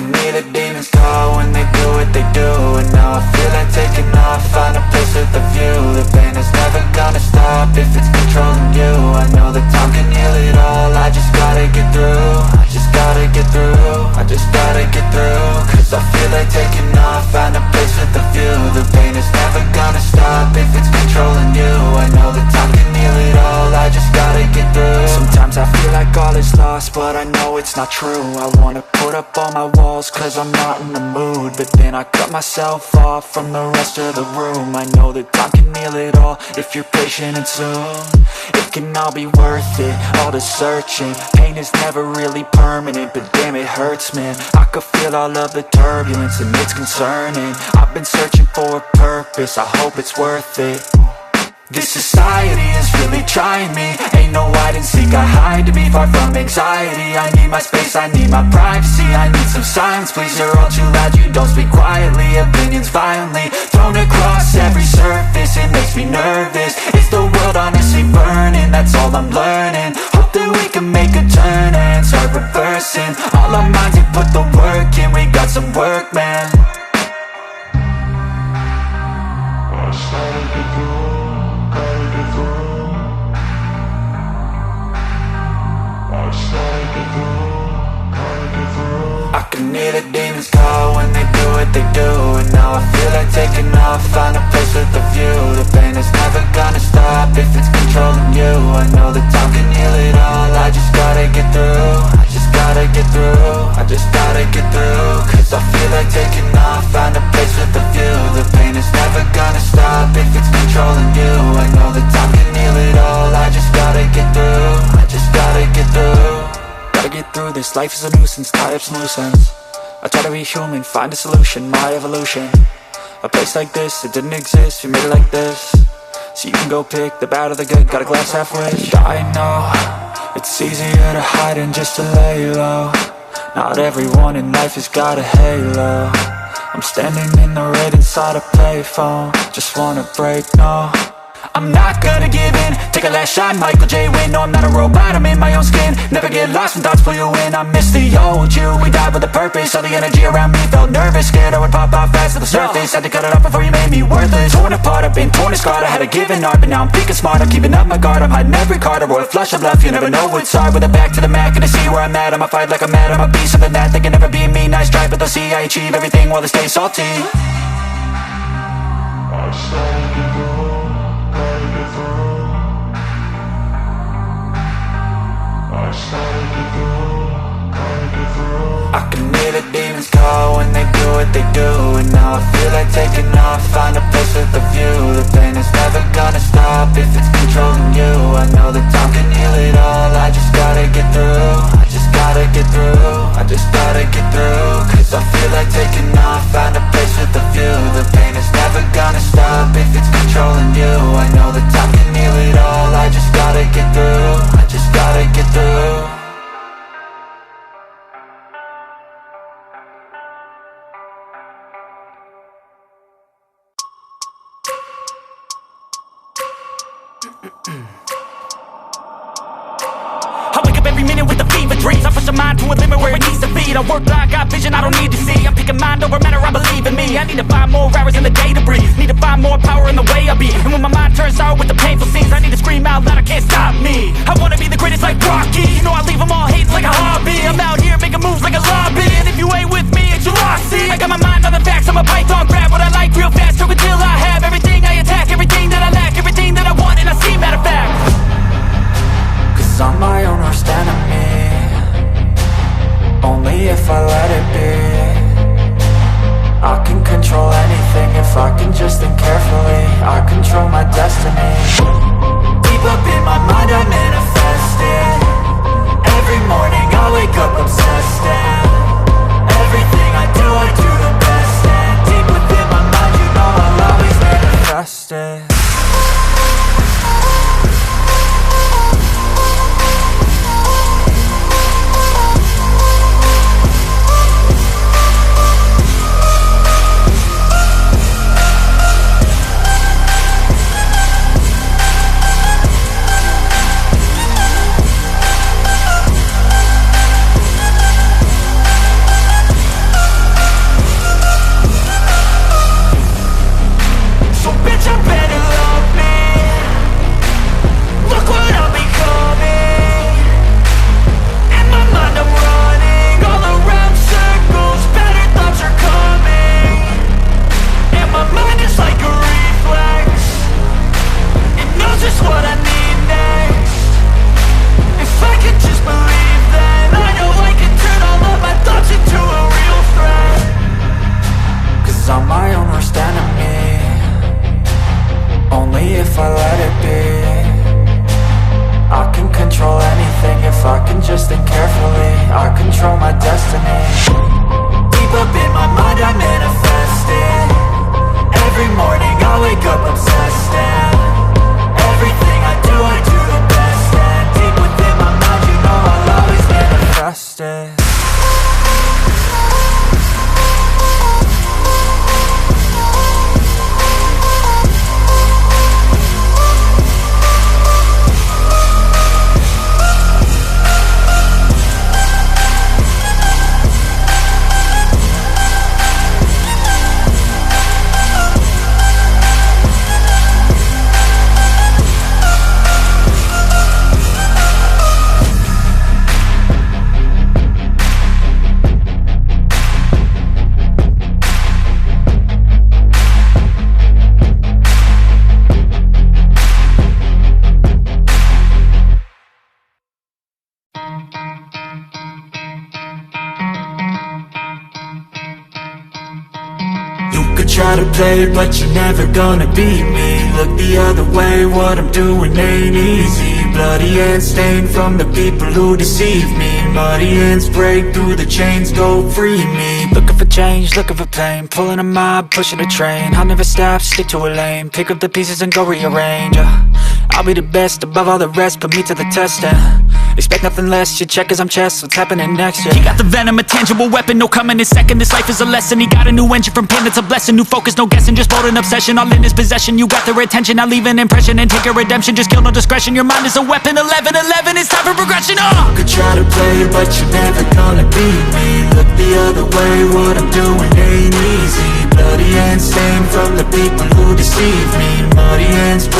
can hear the demons call when they do what they do. And now I feel like taking off, find a place with a view. The pain is never gonna stop if it's controlling you. I know that time can heal it all, I just gotta get through. I just gotta get through, I just gotta get through. Cause I feel like taking off, find a place with a view. The pain is never gonna stop if it's controlling you. I know that time can heal it all, I just gotta get through. Sometimes I feel like all is lost, but I know it's not true. I wanna put up all my walls cause I'm not in the mood, but then I cut myself off from the rest of the room. I know that time can heal it all if you're patient and soon it can all be worth it, all the searching. Pain is never really permanent, but damn it hurts, man. I could feel all of the turbulence and it's concerning. I've been searching for a purpose, I hope it's worth it. This society is really trying me. Ain't no hide and seek, I hide to be far from anxiety. I need my space, I need my privacy. I need some silence, please, you're all too loud. You don't speak quietly, opinions violently thrown across every surface. It makes me nervous, is the world honestly burning? That's all I'm learning. Hope that we can make a turn and start reversing all our minds and put the work in. We got some work, man. I started to go. I can hear the demons call when they do what they do. And now I feel like taking off, find a place with a view. The pain is never gonna stop if it's controlling you. I know that time can heal it all, I just gotta get through. I just gotta get through, I just gotta get through. Cause I feel like taking off, find a place with a view. The pain is never gonna stop if it's controlling you. I know that time can heal it all, I just gotta get through. I just gotta get through. Gotta get through this, life is a nuisance, tie up some loose ends. I try to be human, find a solution, my evolution. A place like this, it didn't exist, we made it like this. So you can go pick the bad or the good, got a glass halfway. I know, it's easier to hide than just to lay low. Not everyone in life has got a halo. I'm standing in the red inside a payphone, just wanna break, no. I'm not gonna give in, take a last shot, Michael J. Win. No, I'm not a robot, I'm in my own skin. Never get lost when thoughts pull you in. I miss the old you, we died with a purpose. All the energy around me felt nervous, scared I would pop out fast to the surface. Had to cut it off before you made me worthless. Torn apart, I've been torn and scarred. I had a given art, but now I'm thinking smart. I'm keeping up my guard, I'm hiding every card. A royal flush of love, you never know what's hard. With a back to the mat, gonna see where I'm at. I'ma fight like I'm mad, I'ma be something that they can never be me. Nice try, but they'll see I achieve everything while they stay salty. I started to go. I can hear the demons call when they do what they do. And now I feel like taking off, find a place with a view. The pain is never gonna stop if it's controlling you. I know that time can heal it all, I just gotta get through. I just gotta get through, I just gotta get through. Cause I feel like taking off, find a place with a view. The pain is never gonna stop if it's controlling you. I know that time can heal it all, I just gotta get through. I just gotta get through. I wake up every minute with the fever dreams. I push my mind to a limit where it needs to be. I work blind, got vision I don't need to see. I'm picking mind over matter, I believe in me. I need to find more hours in the day to breathe. Need to find more power in the way I be. And when my mind turns sour with the painful scenes, I need to scream out loud, I can't stop me. I wanna be the greatest like Rocky. You know I leave them all hating like a hobby. I'm out here making moves like a lobby. And if you ain't with me, it's your loss, see. I got my mind on the facts, I'm a python. Grab what I like real fast, stroke until I have everything I attack. Everything that I lack, everything that I want, and I see, matter of fact. Cause I'm my own worst enemy, only if I let it be. I can control anything if I can just think carefully. I control my destiny. Deep up in my mind I manifest it. Every morning I if I let it be. I can control anything if I can just think carefully. I control my destiny. Deep up in my mind I manifest it. Every morning I wake up obsessed, and everything I do the best. And deep within my mind, you know I'll always manifest it. Try to play it, but you're never gonna beat me. Look the other way, what I'm doing ain't easy. Bloody hands stained from the people who deceive me. Muddy hands break through the chains, go free me. Looking for change, looking for pain. Pulling a mob, pushing a train. I'll never stop, stick to a lane. Pick up the pieces and go rearrange. I'll be the best above all the rest, put me to the test, expect nothing less. You check as I'm chess, what's happening next, yeah. He got the venom, a tangible weapon, no coming in second. This life is a lesson, he got a new engine from pain, it's a blessing. New focus, no guessing, just bold and obsession. All in his possession, you got their attention. I leave an impression and take a redemption. Just kill, no discretion, your mind is a weapon. 11-11, it's time for progression, You could try to play it, but you're never gonna beat me. Look the other way, what I'm doing ain't easy. Bloody hands stained from the people who deceive me. Muddy hands break